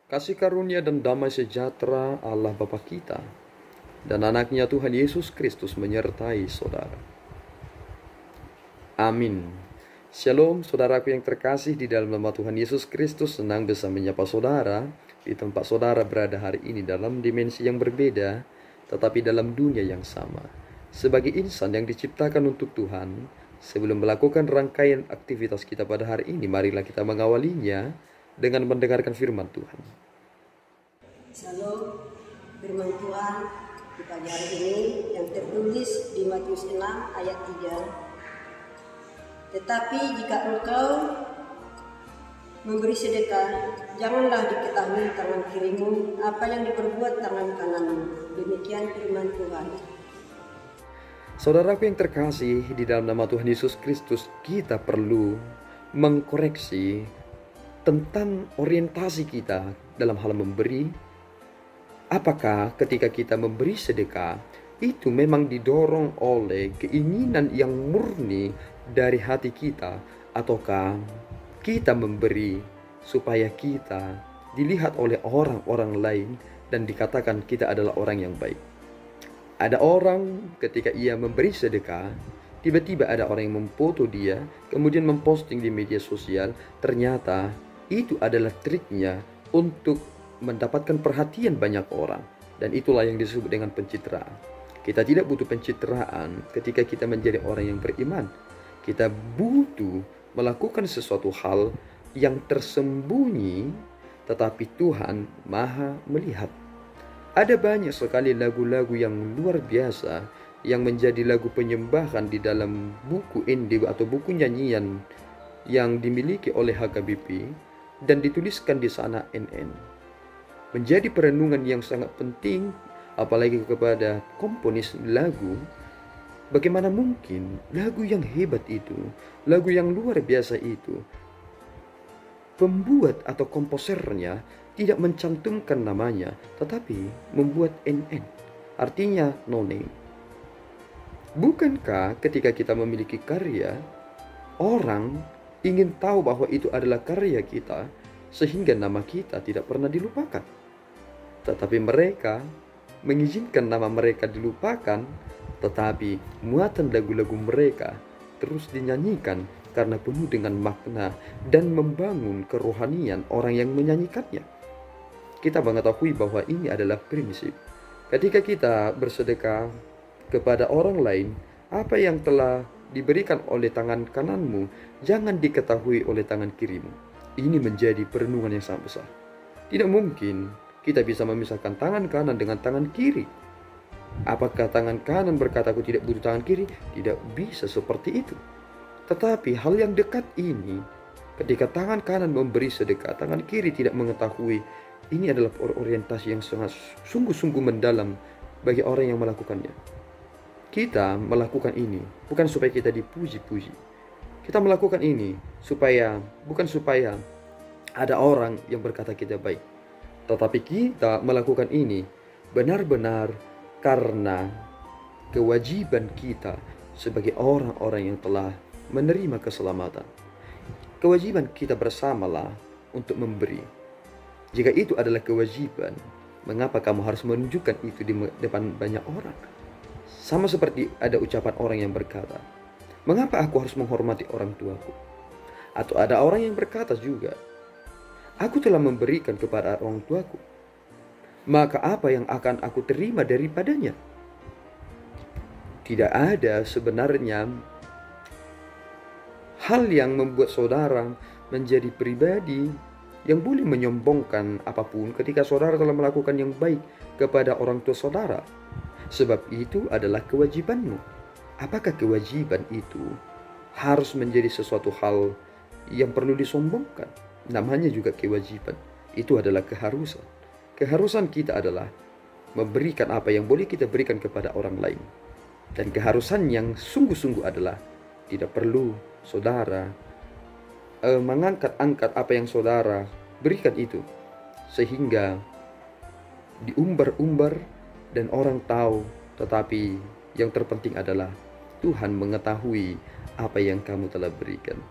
Kasih karunia dan damai sejahtera Allah Bapa kita dan anaknya Tuhan Yesus Kristus menyertai saudara. Amin. Shalom saudaraku yang terkasih di dalam nama Tuhan Yesus Kristus. Senang bisa menyapa saudara di tempat saudara berada hari ini dalam dimensi yang berbeda, tetapi dalam dunia yang sama. Sebagai insan yang diciptakan untuk Tuhan, sebelum melakukan rangkaian aktivitas kita pada hari ini, marilah kita mengawalinya dengan mendengarkan firman Tuhan. Shalom, firman Tuhan di pagi hari ini yang tertulis di Matius 6 ayat 3. Tetapi jika engkau memberi sedekah, janganlah diketahui tangan kirimu apa yang diperbuat tangan kananmu. Demikian firman Tuhan. Saudaraku yang terkasih di dalam nama Tuhan Yesus Kristus, kita perlu mengkoreksi tentang orientasi kita dalam hal memberi. Apakah ketika kita memberi sedekah itu memang didorong oleh keinginan yang murni dari hati kita, ataukah kita memberi supaya kita dilihat oleh orang-orang lain dan dikatakan kita adalah orang yang baik? Ada orang ketika ia memberi sedekah, tiba-tiba ada orang yang memfoto dia, kemudian memposting di media sosial. Ternyata itu adalah triknya untuk mendapatkan perhatian banyak orang. Dan itulah yang disebut dengan pencitraan. Kita tidak butuh pencitraan ketika kita menjadi orang yang beriman. Kita butuh melakukan sesuatu hal yang tersembunyi, tetapi Tuhan Maha melihat. Ada banyak sekali lagu-lagu yang luar biasa yang menjadi lagu penyembahan di dalam buku indie atau buku nyanyian yang dimiliki oleh HKBP dan dituliskan di sana NN. Menjadi perenungan yang sangat penting, apalagi kepada komponis lagu. Bagaimana mungkin lagu yang hebat itu, lagu yang luar biasa itu, pembuat atau komposernya tidak mencantumkan namanya, tetapi membuat NN, artinya no name. Bukankah ketika kita memiliki karya, orang ingin tahu bahwa itu adalah karya kita, sehingga nama kita tidak pernah dilupakan? Tetapi mereka mengizinkan nama mereka dilupakan, tetapi muatan lagu-lagu mereka terus dinyanyikan karena penuh dengan makna dan membangun kerohanian orang yang menyanyikannya. Kita mengetahui bahwa ini adalah prinsip. Ketika kita bersedekah kepada orang lain, apa yang telah diberikan oleh tangan kananmu jangan diketahui oleh tangan kirimu. Ini menjadi perenungan yang sangat besar. Tidak mungkin kita bisa memisahkan tangan kanan dengan tangan kiri. Apakah tangan kanan berkata aku tidak butuh tangan kiri? Tidak bisa seperti itu. Tetapi hal yang dekat ini, ketika tangan kanan memberi sedekah, tangan kiri tidak mengetahui, ini adalah orientasi yang sangat sungguh-sungguh mendalam bagi orang yang melakukannya. Kita melakukan ini bukan supaya kita dipuji-puji. Kita melakukan ini bukan supaya ada orang yang berkata kita baik. Tetapi kita melakukan ini benar-benar karena kewajiban kita sebagai orang-orang yang telah menerima keselamatan. Kewajiban kita bersamalah untuk memberi. Jika itu adalah kewajiban, mengapa kamu harus menunjukkan itu di depan banyak orang? Sama seperti ada ucapan orang yang berkata, mengapa aku harus menghormati orang tuaku? Atau ada orang yang berkata juga, aku telah memberikan kepada orang tuaku, maka apa yang akan aku terima daripadanya? Tidak ada sebenarnya hal yang membuat saudara menjadi pribadi yang boleh menyombongkan apapun ketika saudara telah melakukan yang baik kepada orang tua saudara. Sebab itu adalah kewajibanmu. Apakah kewajiban itu harus menjadi sesuatu hal yang perlu disombongkan? Namanya juga kewajiban. Itu adalah keharusan. Keharusan kita adalah memberikan apa yang boleh kita berikan kepada orang lain. Dan keharusan yang sungguh-sungguh adalah tidak perlu saudara mengangkat-angkat apa yang saudara berikan itu, sehingga diumbar-umbar dan orang tahu. Tetapi yang terpenting adalah Tuhan mengetahui apa yang kamu telah berikan.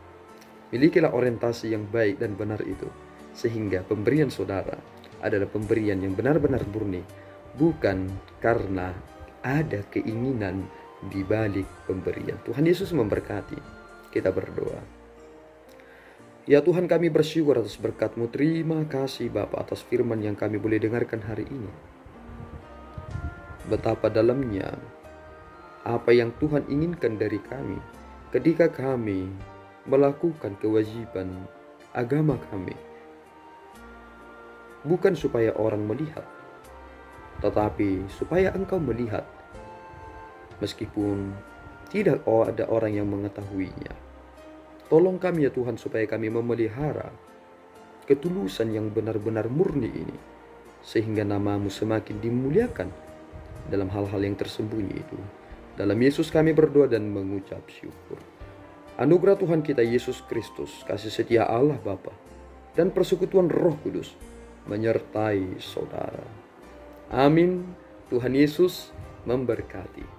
Milikilah orientasi yang baik dan benar itu, sehingga pemberian saudara adalah pemberian yang benar-benar murni, bukan karena ada keinginan di balik pemberian. Tuhan Yesus memberkati. Kita berdoa. Ya Tuhan, kami bersyukur atas berkat-Mu. Terima kasih Bapa atas firman yang kami boleh dengarkan hari ini. Betapa dalamnya apa yang Tuhan inginkan dari kami ketika kami melakukan kewajiban agama kami. Bukan supaya orang melihat, tetapi supaya Engkau melihat, meskipun tidak ada orang yang mengetahuinya. Tolong kami ya Tuhan, supaya kami memelihara ketulusan yang benar-benar murni ini, sehingga nama-Mu semakin dimuliakan dalam hal-hal yang tersembunyi itu. Dalam Yesus kami berdoa dan mengucap syukur. Anugerah Tuhan kita Yesus Kristus, kasih setia Allah Bapa, dan persekutuan Roh Kudus menyertai saudara. Amin. Tuhan Yesus memberkati.